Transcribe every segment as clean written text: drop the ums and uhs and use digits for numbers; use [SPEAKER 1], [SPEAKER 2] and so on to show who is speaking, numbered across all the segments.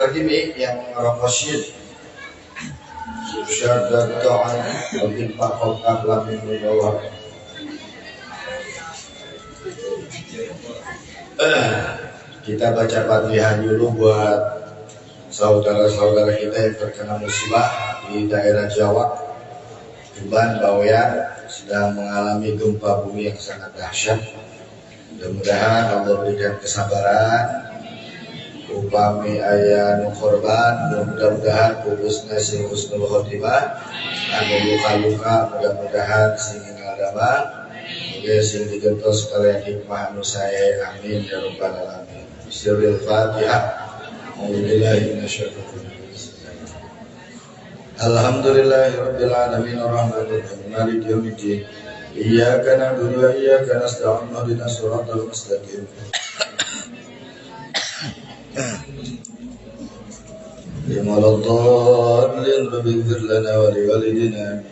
[SPEAKER 1] lagi nih yang Rafasid Syadatan Wabil Pakokab Lamin Bawah. Kita baca Fatihah dulu buat saudara-saudara kita yang terkena musibah di daerah Jawa, Tuban, Bawean, sedang mengalami gempa bumi yang sangat dahsyat. Mudah-mudahan Allah berikan kesabaran. Upami aya nu korban, mudah-mudahan pupusna sing husnul khotimah, anu luka-luka mudah-mudahan sing ngadama. Oke, sing digentos kalian hikmah anu sae, amin ya rabbal alamin. Bismillahirrahmanirrahim. A'udzubillahi minasyaitonir rajim. Alhamdulillahirabbil alamin arrahmanir rahim maliki yaumiddin. Iyyaka na'budu wa iyyaka nasta'in ihdinas siratal mustaqim. Limanad dallin rabbighfir lana wa liwalidina.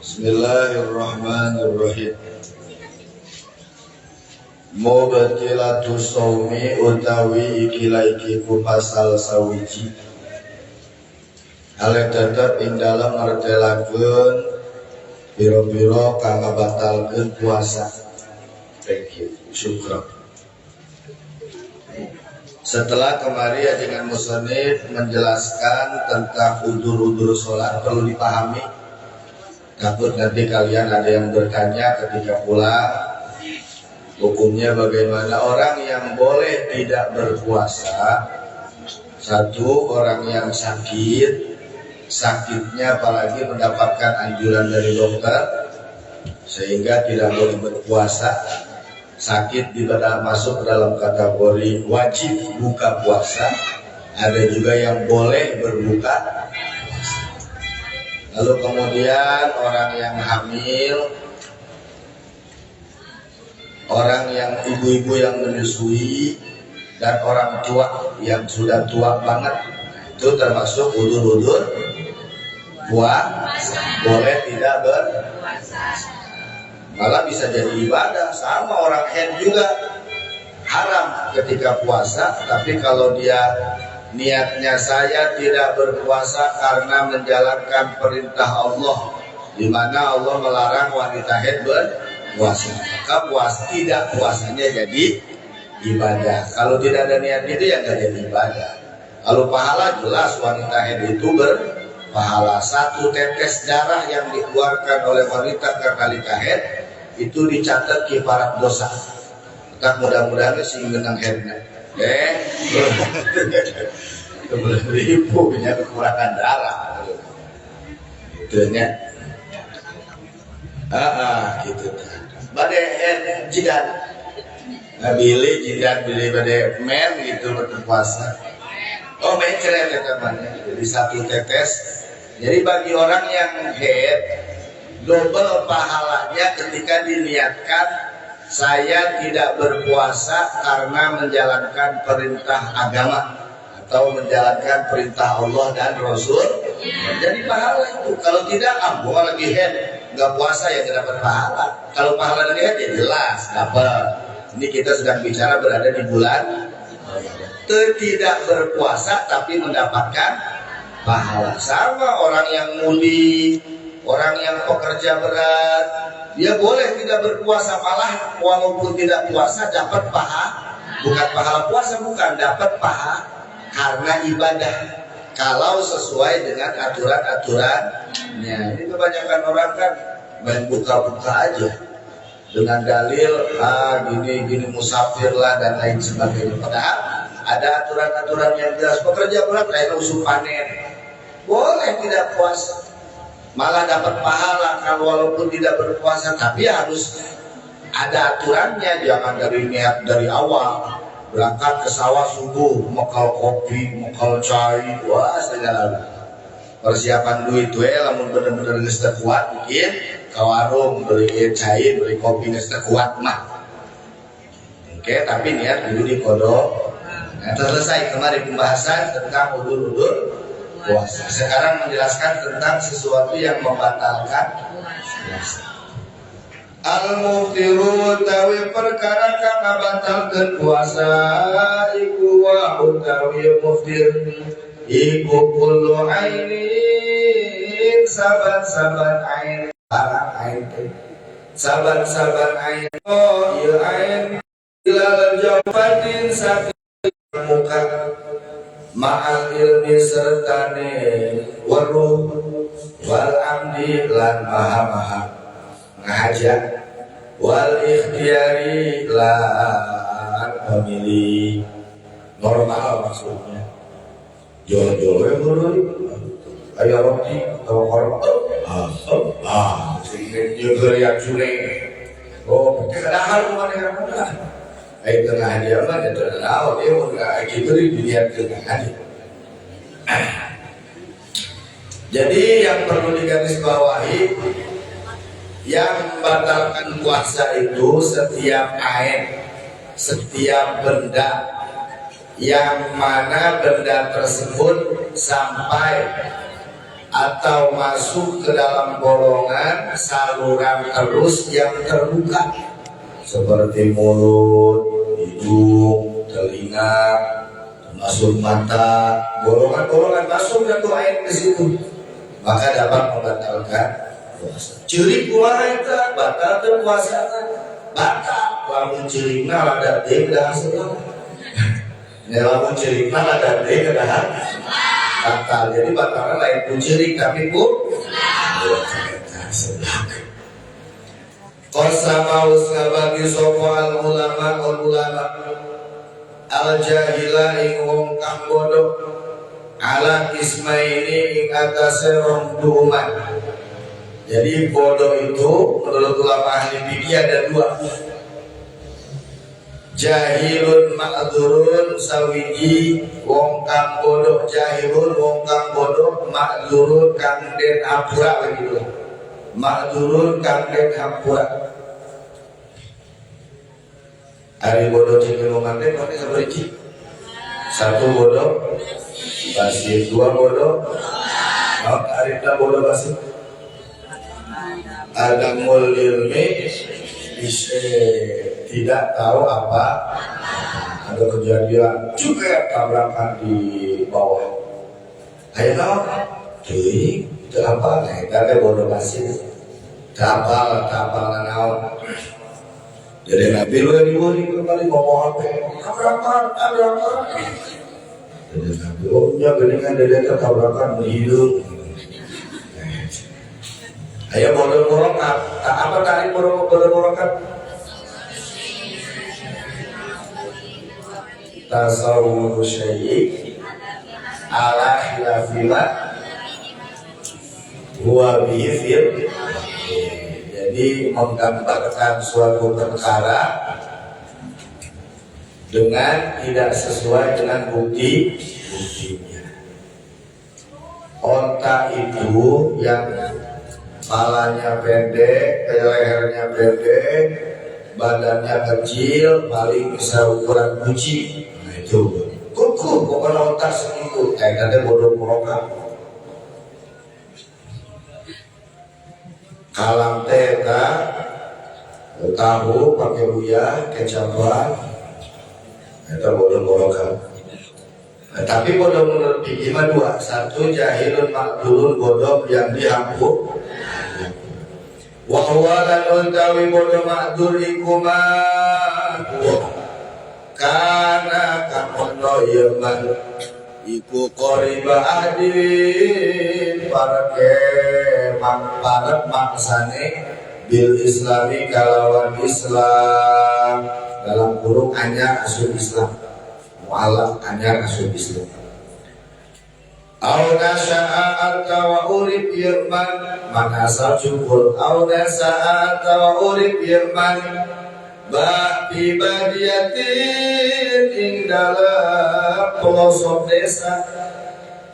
[SPEAKER 1] Bismillahirrahmanirrahim. Mubtilatu shaumi utawi iki-iki ku pasal sawiji. Ale tetep ing dalem ngertelakeun pira-pira kang ngabatalkeun puasa. Thank you. Syukran. Setelah kemarin dengan musannif menjelaskan tentang udzur-udzur salat perlu dipahami. Takut nanti kalian ada yang bertanya ketika pulang, hukumnya bagaimana orang yang boleh tidak berpuasa. Satu, orang yang sakit, sakitnya apalagi mendapatkan anjuran dari dokter sehingga tidak boleh berpuasa. Sakit tidak masuk dalam kategori wajib buka puasa. Ada juga yang boleh berbuka. Lalu kemudian orang yang hamil, orang yang ibu-ibu yang menyusui, dan orang tua yang sudah tua banget, itu termasuk udzur-udzur puasa, boleh tidak berpuasa. Malah bisa jadi ibadah. Sama orang haid juga haram ketika puasa, tapi kalau dia niatnya saya tidak berpuasa karena menjalankan perintah Allah, di mana Allah melarang wanita haid berpuasa, maka tidak puasanya jadi ibadah. Kalau tidak ada niat itu ya nggak jadi ibadah. Kalau pahala jelas wanita haid itu berpahala. Satu tetes darah yang dikeluarkan oleh wanita karena haid itu dicatat kifarat dosa. Maka mudah-mudahan sih menang haidnya. Ribu punya kekurangan darah itunya gitu badai jidat bili jidat bili badai men gitu berpuasa. Oh main keren ya temannya. Jadi satu tetes. Jadi bagi orang yang haid double pahalanya ketika diniatkan saya tidak berpuasa karena menjalankan perintah agama atau menjalankan perintah Allah dan Rasul. Jadi pahala itu. Kalau tidak, gua lagi head nggak puasa ya nggak dapat pahala. Kalau pahala dari head ya jelas dapat. Ini kita sedang bicara berada di bulan tidak berpuasa tapi mendapatkan pahala. Sama orang yang mudik, orang yang pekerja berat, dia boleh tidak berpuasa, malah walaupun tidak puasa dapat pahala. Bukan pahala puasa, bukan, dapat pahala karena ibadah kalau sesuai dengan aturan-aturannya. Ini kebanyakan orang kan main buka-buka aja dengan dalil gini musafir lah dan lain sebagainya. Padahal ada aturan-aturan yang jelas. Pekerja berat kayak musim panen boleh tidak puasa, malah dapat pahala kalau walaupun tidak berpuasa, tapi harus ada aturannya. Jangan dari niat dari awal berangkat ke sawah subuh mekal kopi, mekal cai, wah segala persiapan duit tuh lamun bener-bener geus teu kuat mungkin ke warung beli cai, beli kopi geus teu kuat mah. Oke, tapi niat dulu dikodok. Nah, selesai kemarin pembahasan tentang udzur-udzur puasa. Sekarang menjelaskan tentang sesuatu yang membatalkan puasa. Al-muftiru utawi perkara kang ngabatalkeun puasa iku wa utawi muftir iku kullu ainin saban-saban ain barang ain saban-saban ain ieu ain ilal jawatin saking muka ma'al ilmi sertane waruh wal amdi lan maha-maha ngajak wal ikhtiyari lan pemilih normal maksudnya jolo-jolo yang dulu ayo roti atau korma sehingga juga yang suling kedahan rumah dengan mudah ayo tengah dia mah dia terkenal dia udah gitu dilihat tengah dia. Jadi yang perlu digarisbawahi yang membatalkan puasa itu setiap ain, setiap benda yang mana benda tersebut sampai atau masuk ke dalam golongan saluran terus yang terbuka seperti mulut, hidung, telinga, masuk mata, golongan-golongan masuk dan air ke situ, maka dapat membatalkan puasa. Ciri kumaha eta batalkeun puasa batal. Lamun cirina ada teh kedah sedang. Lamun cirina ada teh kedah batal. Jadi batalnya lain pun ciri tapi pun sedang. Qasama usabagi sofa ulama al jahila ing wong kang bodoh ala ismaini ing atase rong duman. Jadi bodoh itu menurut ulama ahli fikih ada dua. Jahilun ma'dzurun sawiji wong kang bodoh, jahilun wong kang bodoh, ma'dzurun kang den hapura begitu. Ma'dzurun kang den hapura. Ari bodoh jeung ngomong teh pasti sabaraha? Satu bodoh, pasti dua bodoh. Ari bodoh pasti. Adamul ilmi tidak tahu apa ada kejadian juga tabrakan di bawah. Ayo tahu, cuy, itu apa? Nah, kita bodoh pasti. Tapal naon. Jadi Nabi lu yang diberi kembali ngomong apa? Tabrakan. Jadi Nabi, ya geningan dari tabrakan berhidup. Ayo bodoh murokat. Apa tadi bodoh murokat? Tasawwur syai'i ala khilafila huwa bihi fil. Jadi menggambarkan suatu perkara dengan tidak sesuai dengan buktinya. Onta itu yang palanya pendek, lehernya pendek, badannya kecil, paling bisa ukuran guci. Nah itu kuku, pokoknya onta segitu. Kayaknya bodoh murokat. Kalam teta tahu pakai buya kecapan itu bodoh-bodohkan. Tapi bodoh menurut fikih mah dua. Satu jahilun makdulun bodoh yang dihampur. Wa huwa lan utawi bodoh makdur iku kana kamono yeman iku qoriba adin parek maksane bil islami kalawan Islam dalam kurung anyar asuh Islam mu'alaf anyar asuh Islam au nasya'a atawa urib yerman mana asal jumhur au nasya'a atawa urib yerman Ba'bi badiyatin ing dalam pelosok desa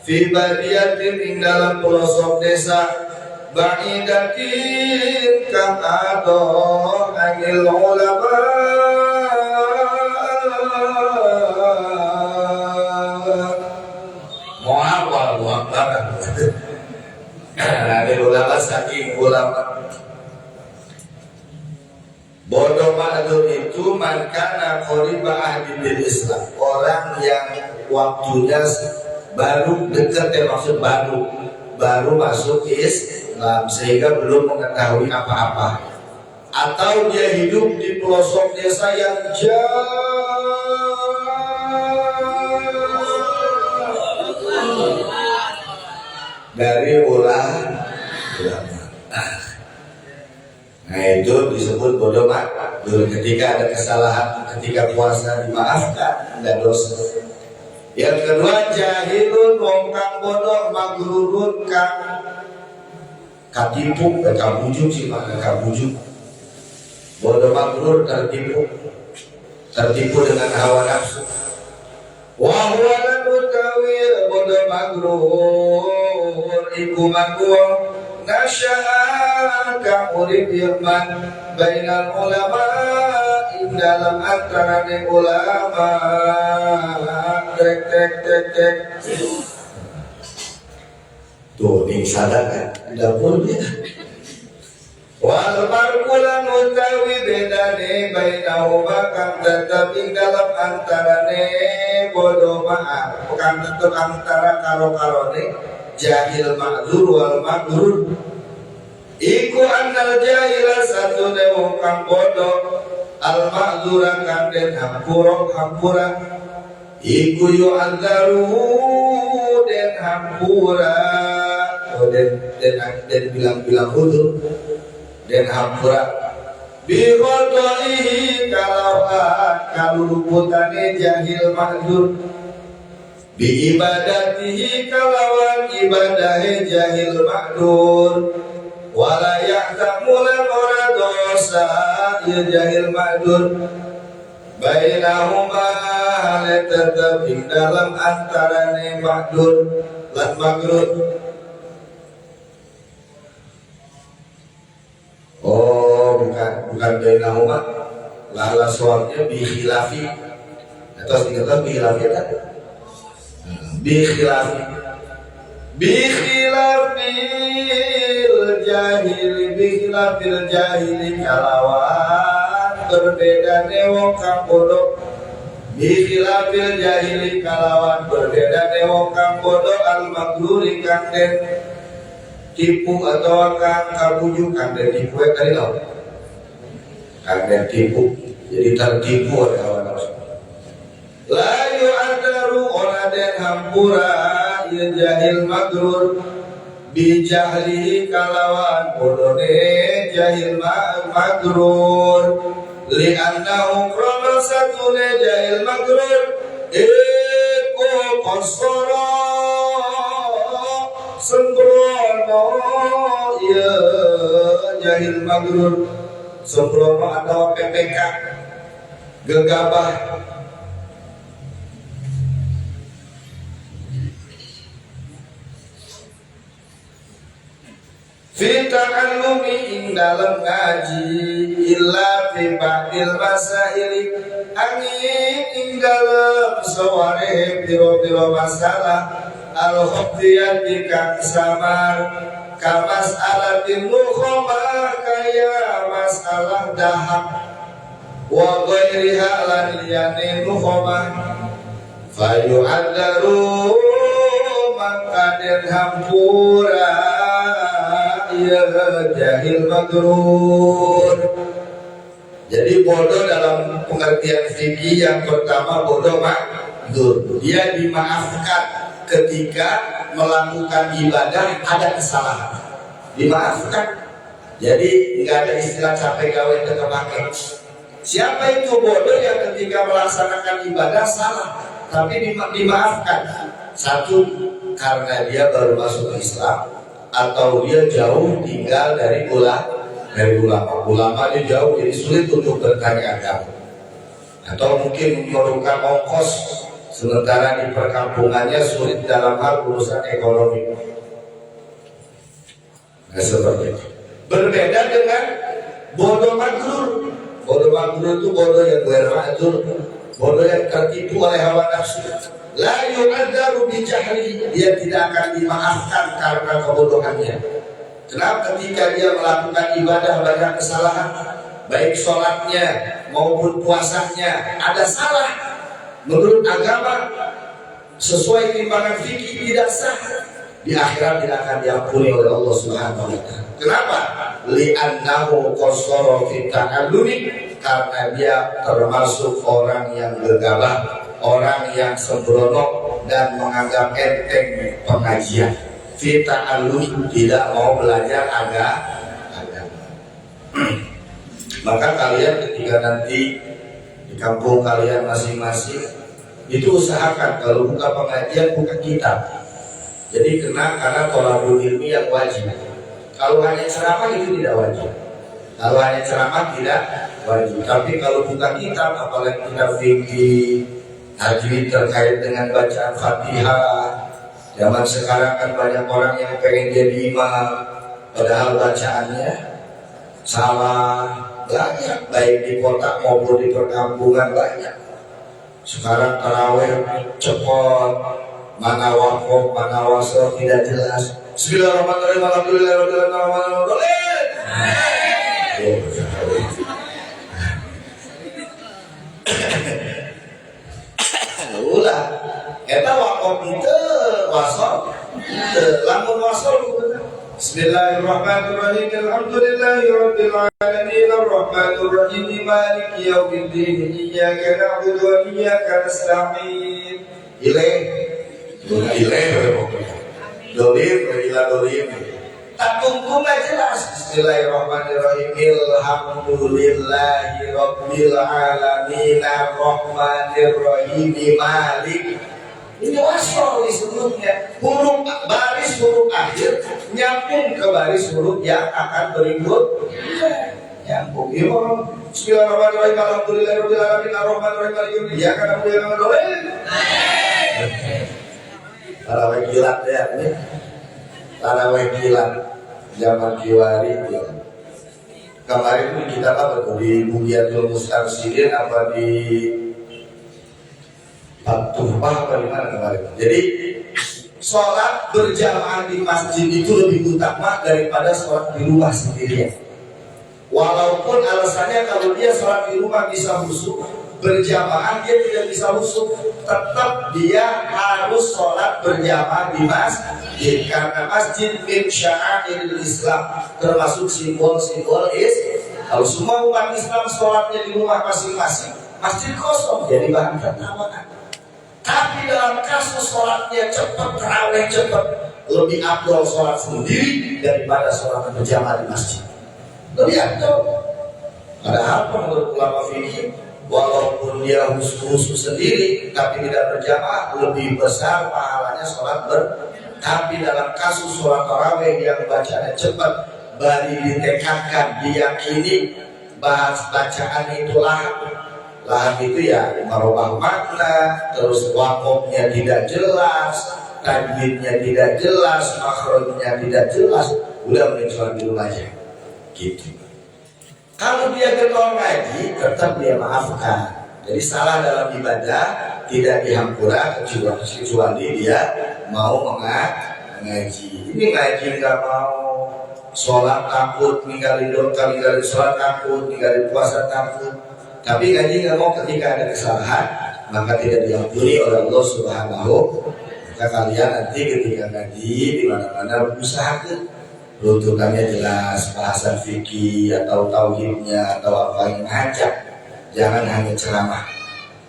[SPEAKER 1] Fi badiyatin ing dalam pelosok desa Ba'idatin kang adoh anil ulama Mu'awal Anil ulama saking ulama ma'dzur itu man kana qariba ahdi bil Islam, orang yang waktunya baru dekat, maksud baru masuk Islam sehingga belum mengetahui apa-apa, atau dia hidup di pelosok desa yang jauh dari ulama. Nah itu disebut bodoh makdur. Ketika ada kesalahan ketika puasa dimaafkan, tidak dosa. Yang kedua jahilun, wong kang bodoh, magrurun kang katipu, kabujuk sih mana kabujuk. Bodoh magrur tertipu dengan hawa nafsu. Wahwalan utawir bodoh magrur iku magrur nasya'a kang urip firman bainal ulama dalam antarane ulama tek tuh ini sadar kan dapurnya. Wal marqulan utawi bedane bainahuma kang tetep ing dalam antarane bodoh maaf kang tetep antara karo-karone jahil ma'dzur wal magrur iku annal jahila satu wong kang bodoh al ma'dzura kang den hampura iku yu'adzaru den hampura den bilang-bilang udur den hampura bi qadaihi kaluluputane jahil ma'dzur bi ibadatihi kalawan ibadahe jahil ma'dur wala ya'tamulan ora dosa ya jahil ma'dur bainahuma hale tetap ing dalam antarane ma'dur lan magrur. Oh bukan bainahuma lah soalnya bi khilafi atau singkatan bi khilafi tadi bikhilafil jahili kalawan berbeda wong kang bodoh bikhilafil jahili kalawan berbeda wong kang bodoh al magruri kang den tipu atau kang kabujuk kang den tipu tadi tau kang den tipu jadi tertipu oleh hawa nafsu. La yu'adaru ora den hampura ya jahil magrur bi jahlihi kalawan bodone jahil magrur li annahu krono satune jahil magrur eko kosoro sembrono ya jahil magrur sembrono atau PPK gegabah fi ta'allumi ing dalam ngaji illa fi ba'dil masaili angin ing dalam saware piro-piro masalah al-khufiyati kang samar ka mas'alatin nukhomah kaya masalah dahak wa ghairiha lan liyane nukhomah fayu'addaru maka den hampura ya jahil magrur. Jadi bodoh dalam pengertian fikih yang pertama bodoh magrur, dia dimaafkan ketika melakukan ibadah ada kesalahan, dimaafkan. Jadi nggak ada istilah capek gawe tetap pakai. Siapa itu bodoh yang ketika melaksanakan ibadah salah tapi dimaafkan? Satu, karena dia baru masuk Islam, atau dia jauh tinggal dari ulama dia jauh jadi sulit untuk bertanya agama, atau mungkin memerlukan ongkos sementara di perkampungannya sulit dalam hal urusan ekonomi. Nah seperti itu. Berbeda dengan bodoh magrur. Bodoh magrur itu bodoh yang bermagrur, bodoh yang tertipu oleh hawa nafsu. La yu'adzaru bi jahli, dia tidak akan dimaafkan karena kebodohannya. Kenapa? Ketika dia melakukan ibadah banyak kesalahan, baik sholatnya maupun puasanya ada salah menurut agama sesuai timbangan fikih tidak sah, di akhirat tidak akan diampuni oleh Allah Subhanahu wa taala. Kenapa? Li'annahu qassara fi ta'allumi, karena dia termasuk orang yang gegabah, orang yang sembrono dan menganggap enteng pengajian. Fi ta'allumi, tidak mau belajar agama. Maka kalian ketika nanti di kampung kalian masing-masing itu usahakan kalau buka pengajian buka kitab. Jadi karena thalabul ilmi yang wajib. Kalau hanya ceramah itu tidak wajib. Kalau hanya ceramah tidak wajib. Tapi kalau buka kitab, apalagi kitab fikih, tajwid terkait dengan bacaan Fatihah. Zaman sekarang kan banyak orang yang pengen jadi imam, padahal bacaannya salah. Banyak, baik di kota maupun di perkampungan banyak. Sekarang tarawih cepat, mana wakaf, mana wasol tidak jelas. Bismillahirrahmanirrahim. Alhamdulillahirrahmanirrahim. Ulah, eta wakaf itu wasol, lamun wasol. Bismillahirrahmanirrahim. Alhamdulillahirabbil alamin arrahmanir rahim maliki yaumiddin iyyaka na'budu wa iyyaka nasta'in. Dolim. Tunggu nggak jelas. Bismillahirrahmanirrahim. Alhamdulillahirabbil alamin arrahmanir rahim malik. Ini wasol disebutnya, huruf baris huruf akhir nyambung ke baris huruf yang akan berikut. Nyambung. Bismillahirrahmanirrahim. Alhamdulillahirabbil alamin arrahmanir rahim. Ya kan aku yang ngomong. Tarawih kilat ya ini. Tarawih kilat zaman Kiwari ya. Kemarin kita apa tuh di Bugiatul Mustarsidin apa di Tumpah apa di mana kemarin. Jadi sholat berjamaah di masjid itu lebih utama daripada sholat di rumah sendirian. Walaupun alasannya kalau dia sholat di rumah bisa khusyuk, berjamaah dia tidak bisa khusyuk, tetap dia harus sholat berjamaah di masjid karena masjid min sya'airil Islam, termasuk simbol-simbol Islam. Kalau semua umat Islam sholatnya di rumah masing-masing, masjid kosong jadi bahan tertawaan. Tapi dalam kasus sholatnya cepat, terawih cepat, lebih afdal sholat sendiri daripada sholat berjamaah di masjid. Lebih afdal. Padahal menurut ulama fikih, walaupun dia khusus sendiri, tapi tidak berjamaah, lebih besar pahalanya sholat Tapi dalam kasus sholat tarawih yang bacanya cepat, bari ditekadkan, diyakini, bacaan itu lahap itu ya merubah makna, terus wakofnya tidak jelas, tajwidnya tidak jelas, makhrajnya tidak jelas, udah mending sholat di rumah aja. Gitu. Kalau dia getol ngaji, tetap dia maafkan. Jadi salah dalam ibadah tidak dihampura kecuali dia mau mengaji. Ini ngaji nggak mau, sholat takut, ninggalin sholat takut, ninggalin puasa takut. Tapi ngaji nggak mau ketika ada kesalahan, maka tidak diampuni oleh Allah Subhanahu. Maka kalian nanti ketika ngaji di mana-mana usahakan rututannya jelas, bahasan fikih atau tauhidnya atau apa yang ngajak. Jangan hanya ceramah.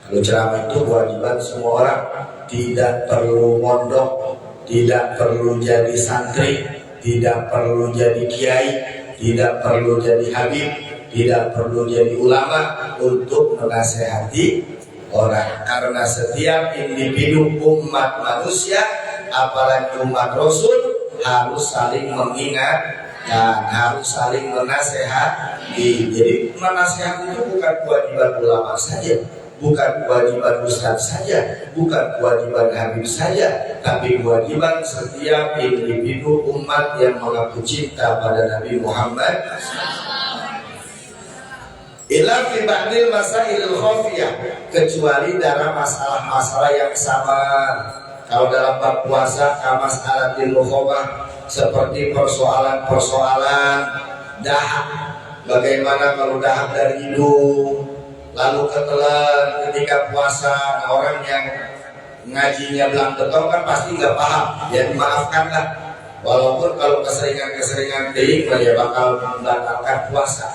[SPEAKER 1] Kalau ceramah itu kewajiban semua orang, tidak perlu mondok, tidak perlu jadi santri, tidak perlu jadi kiai, tidak perlu jadi habib, tidak perlu jadi ulama untuk menasehati orang. Karena setiap individu umat manusia, apalagi umat Rasul, harus saling mengingatkan, harus saling menasehati. Jadi menasehati itu bukan kewajiban ulama saja, bukan kewajiban ustaz saja, bukan kewajiban habib saja, tapi kewajiban setiap individu umat yang mengaku cinta pada Nabi Muhammad. Ila fi ba'dil masailil khafiyah, kecuali dalam masalah-masalah yang sama. Kalau dalam bab puasa kamas'alatil mukhobah, seperti persoalan-persoalan dahak. bagaimana kalau dahak dari hidung, lalu ketelan ketika puasa. Nah, orang yang ngajinya belang betul kan pasti nggak paham, ya dimaafkanlah. Walaupun kalau keseringan ting, ya bakal membatalkan puasa.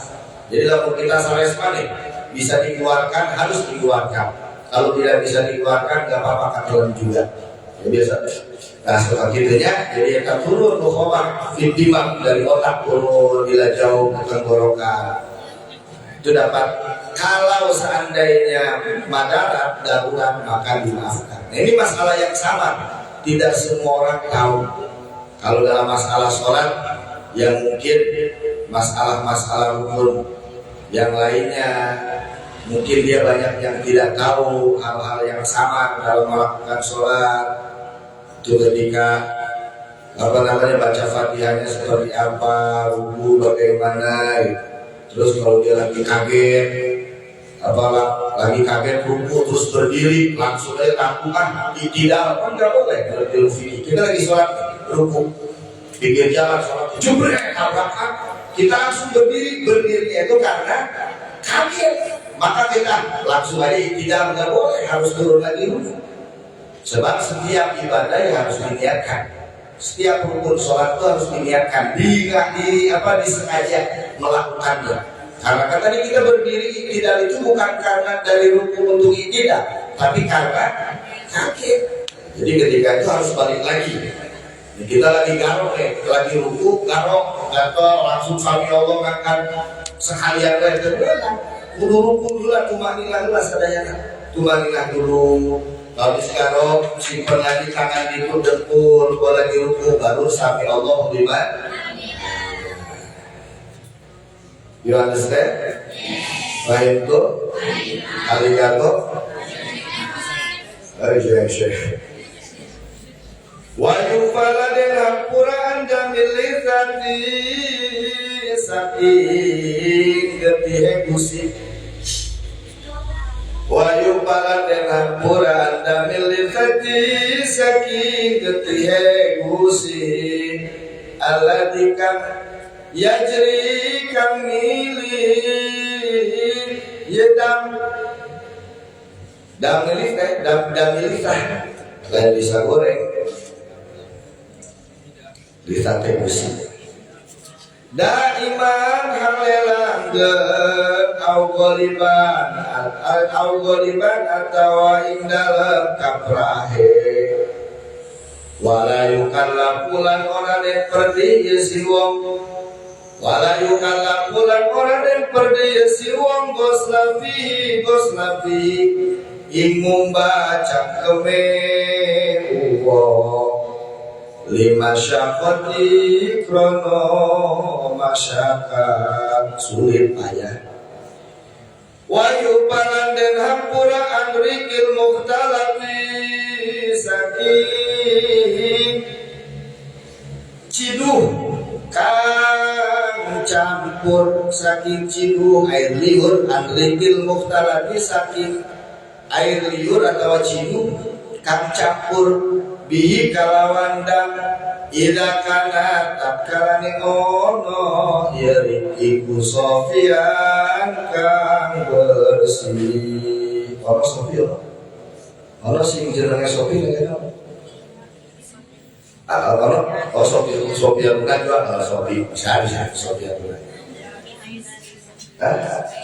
[SPEAKER 1] Jadi kalau kita salah sebalik bisa dikeluarkan, harus dikeluarkan. Kalau tidak bisa dikeluarkan, nggak apa-apa, katakan juga. Ya biasa. Nah seperti itunya, jadi kita turun nukhawah fitbimah dari otak turun bila jauh ke tenggorokan. Itu dapat. Kalau seandainya madarat darurat maka dimaafkan. Nah, ini masalah yang sama. Tidak semua orang tahu. Kalau dalam masalah sholat yang mungkin masalah-masalah rukun yang lainnya, mungkin dia banyak yang tidak tahu hal-hal yang sama dalam melakukan sholat. Itu ketika baca fatihahnya seperti apa, ruku bagaimana gitu. Terus kalau dia lagi kaget, lagi kaget ruku terus berdiri langsung aja tangkukan tidak, kan nggak boleh. Kalau kita lagi sholat ruku pinggir jalan sholat jubrek tabrakan, kita langsung berdiri itu karena kaget, maka kita langsung aja tidak, nggak boleh, harus turun lagi ruku. Sebab setiap ibadah yang harus diniatkan, setiap rukun sholat itu harus diniatkan, disengaja melakukannya. Karena kan tadi kita berdiri tidak itu bukan karena dari rukun untuk tidak, tapi karena kaget. Jadi ketika itu harus balik lagi. Kita lagi garong lagi ruku garong, gatel langsung sami Allah ngangkat sekalian itu kudu ruku dulu, tumaninah dulu sadayana, tumaninah dulu. Habis garong simpen lagi tangan di dengkul, kalau lagi ruku baru sami Allah lima. You understand? Baik itu, arigato, wajib pada dengan Quran dan milikati saking getih musik. Wajib pada dengan Quran dan milikati saking getih musik. Allah dikam yajri kang milih yedam milik lain bisa goreng di sate musim. Daiman halelanggeun au goliban atawa ing dalem kaprahe. Wala yukallafulan ora den perdi si wong. Wala yukallafulan ora den perdi si wong gos nafi ing membaca keme lima syafati krono masyarakat sulit payah. Wayu palan hampura anrikil muhtalafi saking ciduh kang campur saking ciduh air liur, anrikil muhtalafi saking air liur atau ciduh kang campur bihi kalawandang ida kana tatkalane ono iku sofian kang bersih. Ono sofi ono sing jenenge sofi ngene ono sofi bukan juga sofi bisa sofi bukan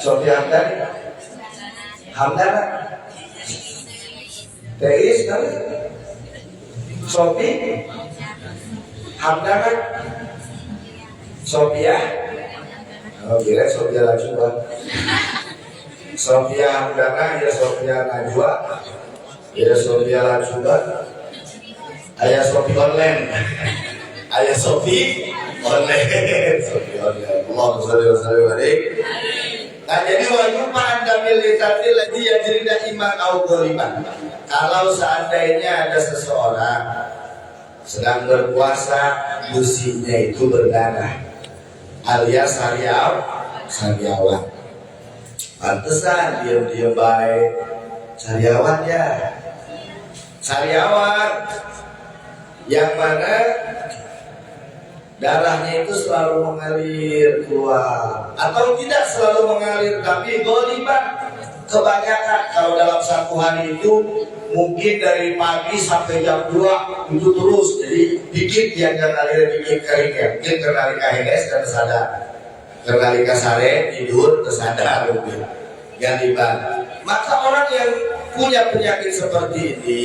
[SPEAKER 1] sofi Hamdan teis kan Sofi Hamdana Sofia, kira Sofia Najwa, Sofia Hamdana ya Sofia Najwa, ya Sofia Najwa, ayah Sofi online, ayah Sofi online, Sofi online. Allahumma sholli wa sallim alaihi. Nah jadi wajib anda militasi lagi yang jadi iman au goliman. Kalau seandainya ada seseorang sedang berpuasa, musinya itu berdarah, alias sariawan. Pantesan diam-diam baik, sariawan ya. Sariawan yang mana darahnya itu selalu mengalir keluar atau tidak selalu mengalir tapi goliban kebanyakan. Kalau dalam satu hari itu mungkin dari pagi sampai jam 2 itu terus, jadi dikit yang ngalir dikit keringnya, mungkin karena hendes dan sadar, karena sare tidur tersadar mungkin galiban. Maka orang yang punya penyakit seperti ini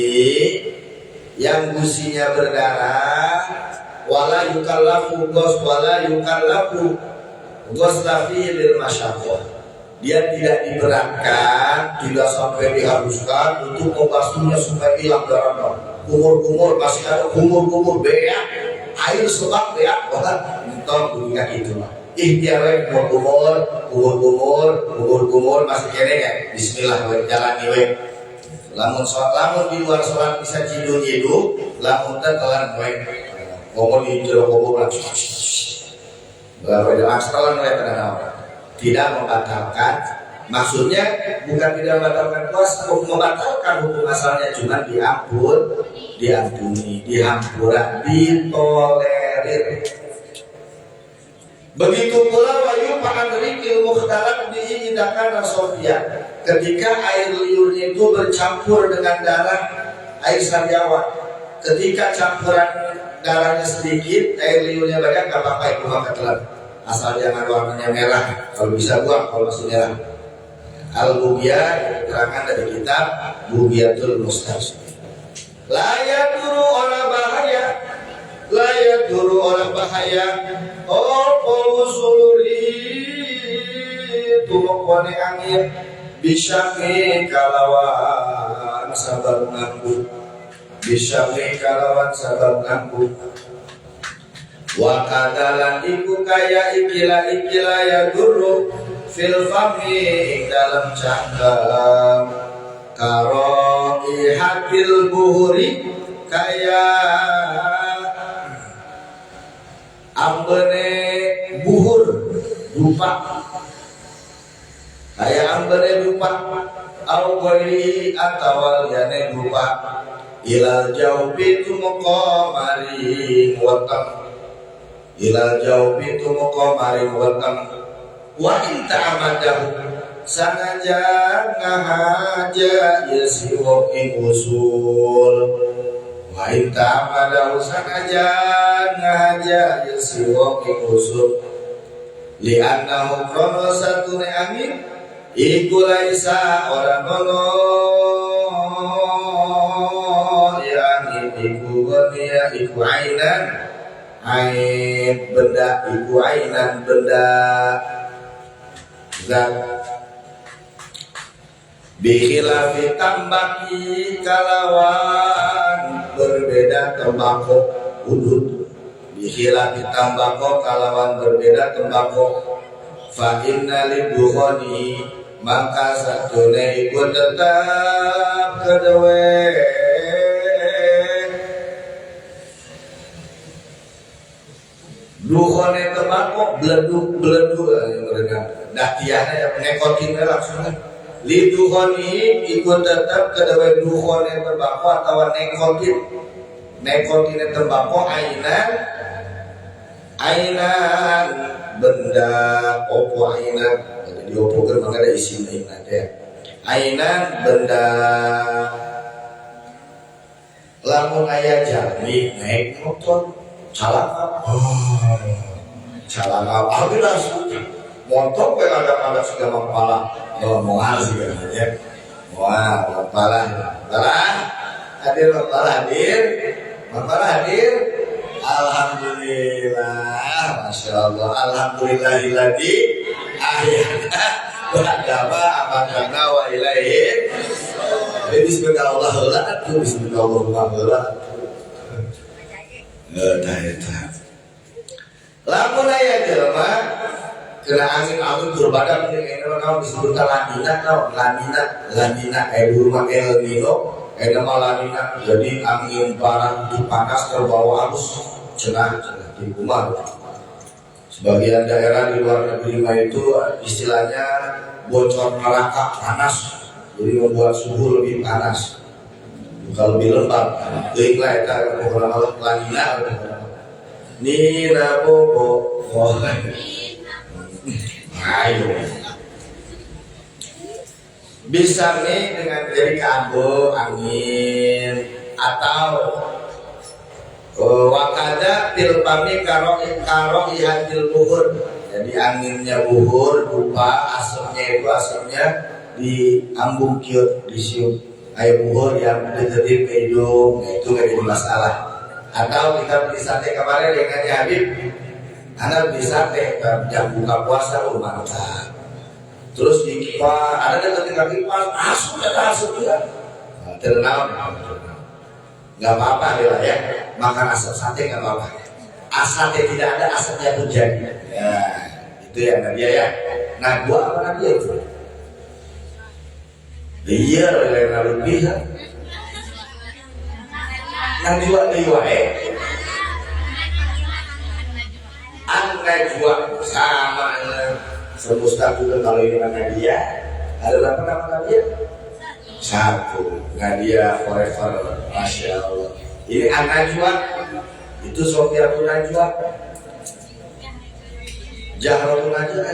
[SPEAKER 1] yang gusinya berdarah, wala yukallafu ghuslafi lil masyaqqah, dia tidak diberatkan, tidak sampai diharuskan untuk membasuhnya supaya hilang darahnya. Kumur-kumur, masih ada kumur-kumur beak, air sebab beak, wah entong dunia itu lah. Ikhtiar kumur-kumur masih kene ya. Bismillah jalan we. Lamun di luar sholat bisa cidu-cidu, lamun telan we. Ngomong di jero kubur lah. Tidak membatalkan, maksudnya bukan tidak membatalkan puasa, membatalkan hukum asalnya, cuma diampuni, dihampura, ditolerir. Begitu pula wayu pa'andrikil mukhtarat diindakan Sofia, ketika air liurnya itu bercampur dengan darah air sariawan. Ketika campuran darahnya sedikit, air liurnya banyak, gak apa-apa itu maka telan. Asal jangan warnanya merah, kalau bisa buang kalau masih merah. Al-Bugiyah, keterangan dari kitab Bugiyatul Mustarsyid. Layak duru orang bahaya. Oh usuluri tumokwane angin bisyami kalawan sabar nganggu. Bisyami kalawan sabar nganggu. Wa kadalan iku kaya ikila ya duru fil fami dalam cangkem karo ihatil buhuri kaya ambene buhur dupa, kaya ambene dupa au gori atawal yane dupa ilal jaubi tumoko mari weteng, ilal jaubi tumoko mari weteng. Wa inta amadahu sangaja ngahaja yasi wong ing usul. Wa inta amadahu sangaja ngahaja yasi wong ing usul. Li annahu krono satune angin iku laisa orang nono ya angin iku gonia iku ainan ain benda iku ainan benda zat bikhilafi tambaki kalawan berbeda tembakau udut, bikhilafi tambako kalawan berbeda tembakau fa inna lidukhoni maka satune iku tetap kedewe dukhone tembakau beleduk mereka datiahnya yang nekotinnya langsung lidukhoni ikut tetap kedewe dukhone tembakau atau nekotin tembakau ainan benda opo ainan, jadi di opo kan ada isi ainan ya. Ainan benda lamun aya jami naik motor calaka, habis langsung motor kan ada segala kepala moal sih ya. Wah, kepala hadir. Alhamdulillah, masya Allah, alhamdulillahilladzi ahyana ba'dama amatana wa ilaihi. Bismillahirrahmanirrahim. Lamun aya jelema kena angin berbada mending kalau disebutkan lanina rumah El Nino malanina, jadi angin parang di panas terbawa arus cenah di rumah. Sebagian daerah di luar negeri itu istilahnya bocor neraka panas, jadi membuat suhu lebih panas, bukan lebih lembab. Baiklah itu lanina. Nina bobo. Oh. Ayo. Bisa nih dengan jadi kabel angin atau wakada tilpami karo ihatil buhur. Jadi anginnya buhur berupa asapnya diambung kiot disium air buhur yang deketin ke hidung, itu nggak jadi masalah. Atau kita beli sate kemarin dengan Habib, anak beli sate jam buka puasa mantap. Terus di kipas, ada deketin ke kipas, asap juga. Terkenal, nggak apa-apa lah ya. Makan asap sate nggak apa-apa. Asapnya tidak ada, asapnya pun jadi. Ya, itu ya Nadia ya. Nah, gua apa Nadia itu? Iya, lain lebih kan. Yang dua Anda juga sama semesta juga kalau ini Nadia. Ada berapa nama Nadia? Satu, Nadia forever, masya Allah. Ini An-Najwa, itu Sofiatul Najwa, Jahratul Najwa.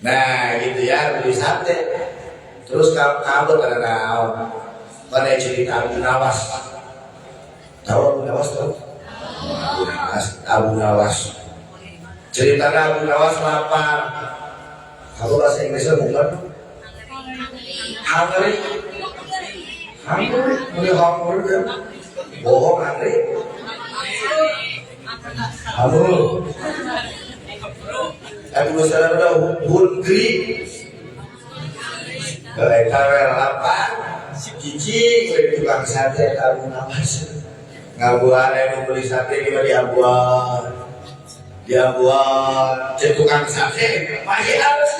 [SPEAKER 1] Nah, gitu ya, beli sate. Terus kamu terkenal pada cerita Abu Nawas. Tahu Abu Nawas tuh? Abu Nawas. Cerita Abu Nawas lapar. Kamu bahasa Inggrisnya bukan? Hungry, kan? Bohong hungry. Aku salah dah hungry. Kalau lapar, cici dari tukang sate Abu Nawas. Ngabuan yang beli sate kita diabuan, tukang sate, pasti harus.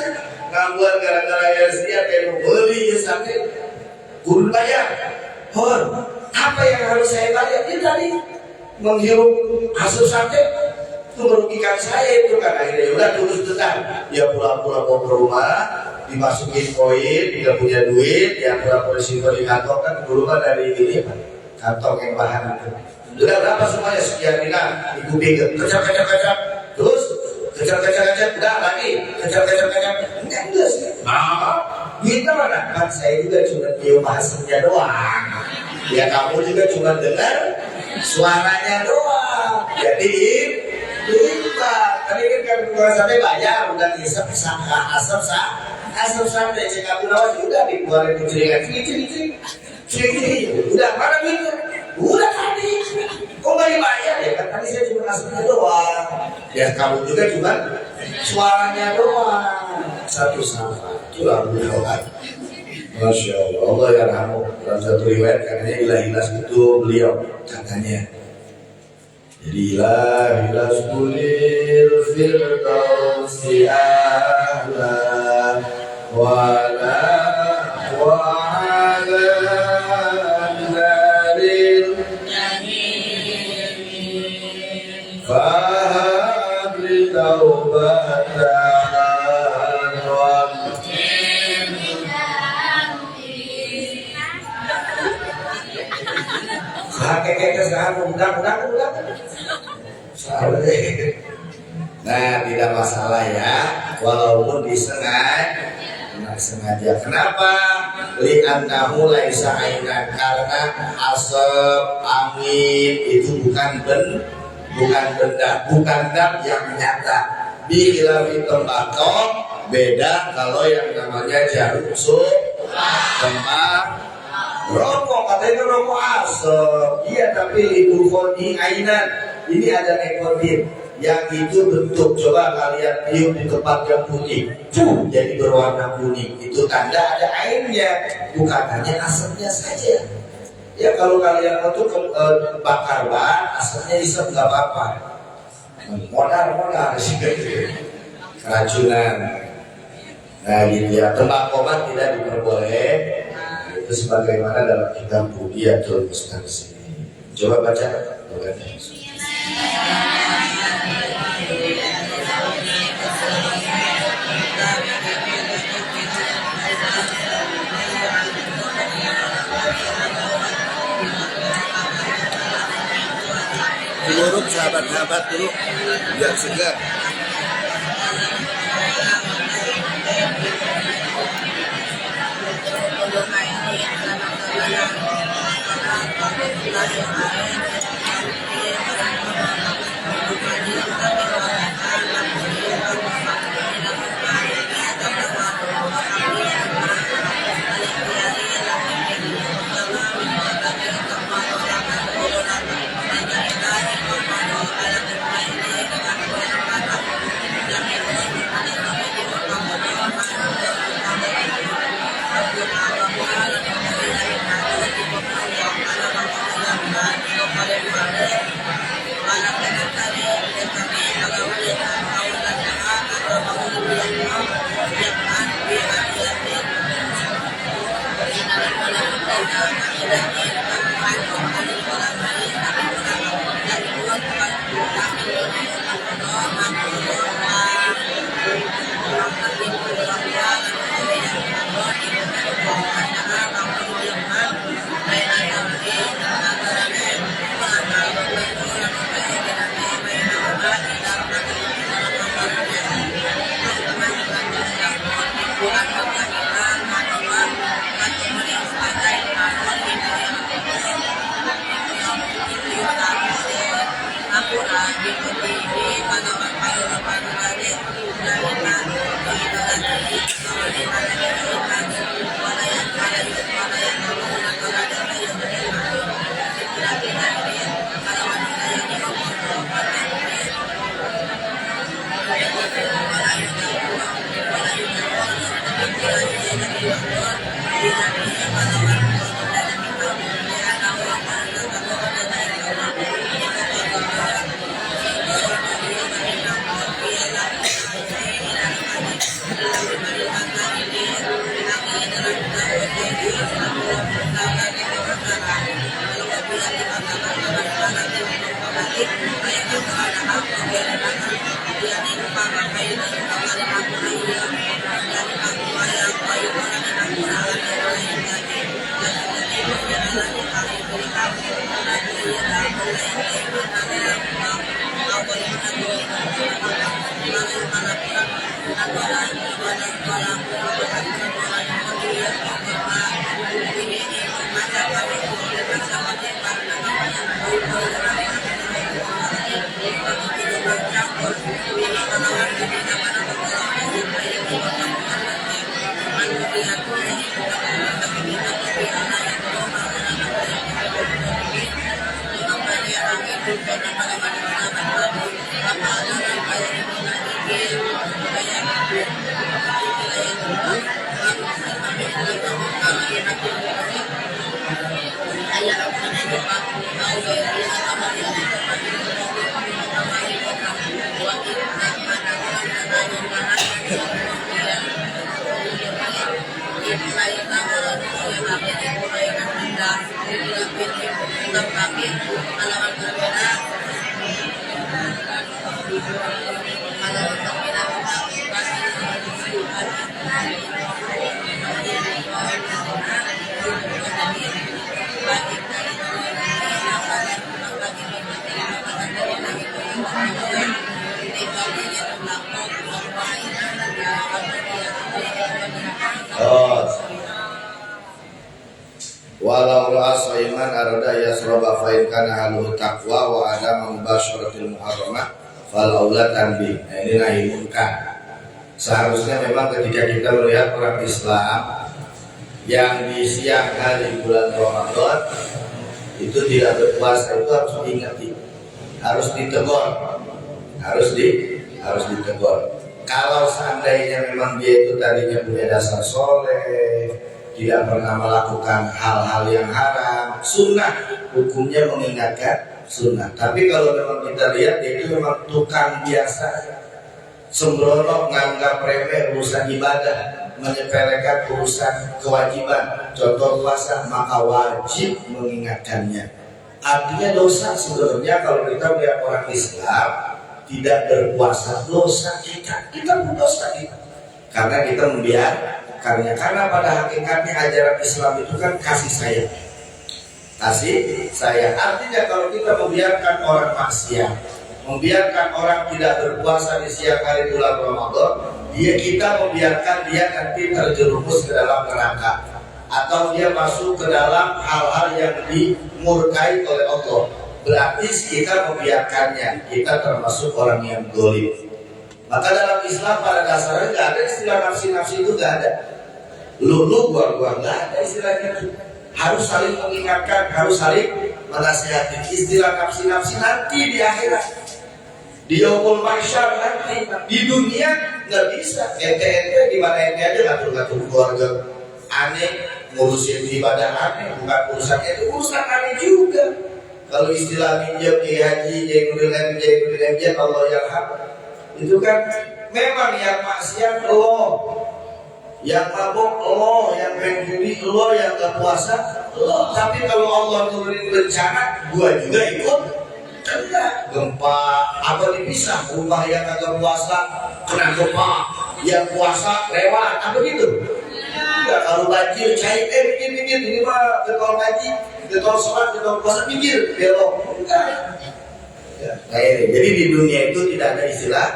[SPEAKER 1] Ngabuan gara-gara ya setiap yang beli sate kudu bayar. Hor, apa yang harus saya bayar? Ini tadi menghirup hasil sate itu merugikan saya itu kan. Akhirnya udah terus tekan. Dia pura-pura bawa ke rumah, dimasukin koin, tidak punya duit, dia pura-pura simpan di kantong kan dulu kan dari ini kantong yang bahan itu. Udah berapa semuanya sekian dinar, ibu pikir kecap, terus kecap, udah lagi kecap, enggak sih. Kita mana? Kan saya juga cuma nyium hasilnya doang. Ya kamu juga cuma dengar suaranya doang. Jadi imbang. Tadi kan kalau sampai bayar udah ngisep asap sampai cek Abu Nawas juga dikeluarin kuceringan ciri. Udah mana gitu? Udah tadi. Kok nggak dibayar ya? Kan tadi saya cuma asapnya doang. Ya kamu juga cuma suaranya doang. Satu sama. Itulah Abu Nawas. Masya Allah, Allah ya rahmu. Dalam satu riwayat katanya ilah itu beliau katanya. Jadi ilah kulil firdausi ahla wala wa'ala naril fahabli taubatan Nah, tidak masalah ya, walaupun disengaja. Kenapa? Li'annahu laisa ainan, karena asap, angin itu bukan benda, bukan zat yang nyata. Bihilafi tembakau, beda kalau yang namanya jarum tembak. Rokok katanya rokok asap, iya tapi lidukoni ainan. Ini ada nikotin yang itu bentuk, coba kalian tiup di tempat yang putih, jadi berwarna kuning. Itu tanda ada airnya, bukan hanya asapnya saja. Ya kalau kalian untuk bakar ban, asapnya isep nggak apa-apa. Modal sih keracunan. Nah gitu ya, tembakau tidak diperboleh. Itu sebagaimana dalam kitab Budiyatul Mustamsi. Coba baca. sahabat-sahabat dulu biar segar. Walau asaiman arada yasroba fa'in kana haluhu taqwa wa adama mubasharatil muharramah fal aula tanbih. Nah, ini nahi munkar. Seharusnya memang ketika kita melihat orang Islam yang di siang hari bulan Ramadan itu tidak berpuasa, itu harus diingati, harus ditegur, harus ditegur. Kalau seandainya memang dia itu tadinya punya dasar soleh, tidak pernah melakukan hal-hal yang haram, sunnah, hukumnya mengingatkan sunnah. Tapi kalau memang kita lihat dia itu memang tukang biasa, sembrono, menganggap remeh urusan ibadah, menyepelekan urusan kewajiban, contoh puasa, maka wajib mengingatkannya. Artinya dosa sebenarnya kalau kita melihat orang Islam tidak berpuasa, dosa kita berdosa kita, karena kita membiarkan. Karena pada hakikatnya ajaran Islam itu kan kasih sayang. kasih sayang. Artinya kalau kita membiarkan orang maksiat, membiarkan orang tidak berpuasa di siang hari bulan Ramadan, kita membiarkan dia nanti terjerumus ke dalam neraka, atau dia masuk ke dalam hal-hal yang dimurkai oleh Allah. Berarti kita membiarkannya, kita termasuk orang yang zalim. Maka dalam Islam pada dasarnya nggak ada istilah nafsi-nafsi, itu nggak ada. Lu gua nggak ada istilahnya. Harus saling mengingatkan, harus saling menasihati. Istilah nafsi-nafsi nanti di akhirat, di yaumul mahsyar nanti. Di dunia nggak bisa. Ente di mana ente aja ngatur-ngatur keluarga aneh, ngurusin ibadah aneh, bukan urusan itu, urusan aneh juga. Kalau istilah minjem di haji, jengudilem, Allah yarham, itu kan memang yang maksiat Allah, yang mabuk Allah, yang main judi Allah, yang gak puasa Allah. Tapi kalau Allah turunin bencana, gua juga ikut kena gempa. Apa dipisah? Rumah yang agak puasa kena gempa, yang puasa lewat, apa gitu? Enggak, kalau banjir cair, pinggir, ini mah getol ngaji, getol sholat, getol puasa, pinggir, belok. Ya, jadi di dunia itu tidak ada istilah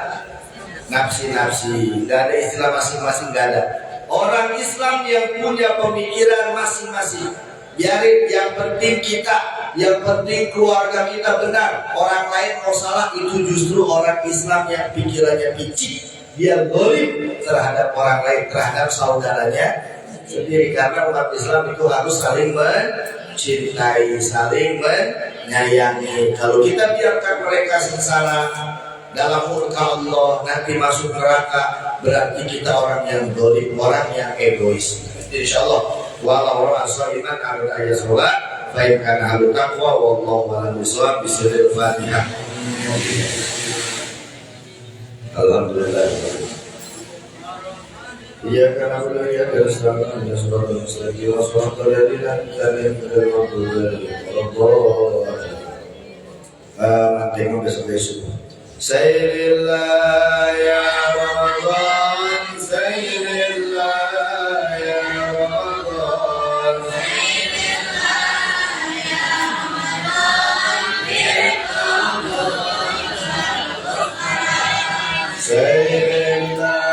[SPEAKER 1] nafsi-nafsi, nggak ada istilah masing-masing, nggak ada. Orang Islam yang punya pemikiran masing-masing, biarin, yang penting kita, yang penting keluarga kita benar. Orang lain mau salah, itu justru orang Islam yang pikirannya picik, dia zalim terhadap orang lain, terhadap saudaranya sendiri. Karena umat Islam itu harus saling mencintai, saling menyayangi. Kalau kita biarkan mereka sengsara dalam murka Allah, nanti masuk neraka, berarti kita orang yang zalim, orang yang egois. Insyaallah walau asaliman alul ayat sholat baikkan halu taqwa wallahu a'lam bishawab. Bismillahirrahmanirrahim. Alhamdulillah. Iya karena benar ya dari selama hanya surat al-mustaqim wa surat al-ladina dan yang kedua Allah tengok besok-besok. Sayyidillah ya Ramadan, Sayyidillah ya Ramadan, Sayyidillah ya Ramadan, Sayyidillah.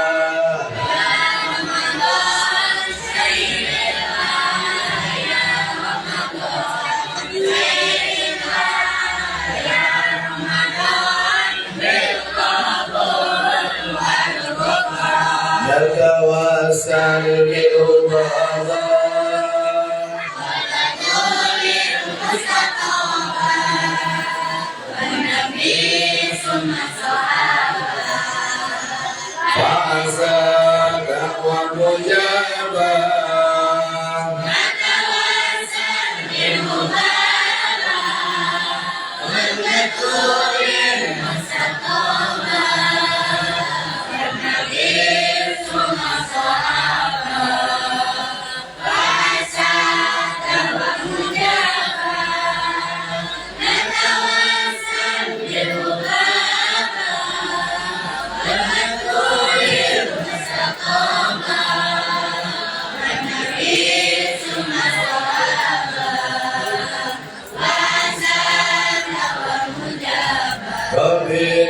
[SPEAKER 1] Berkawasan di Allah, Waladulir Mustaqabah, Nabi Sunnah Sahabat, Fa'asa dakwah mujabah, Berkawasan di Mubarak, Waladulir Mustaqabah, Nabi Rabbi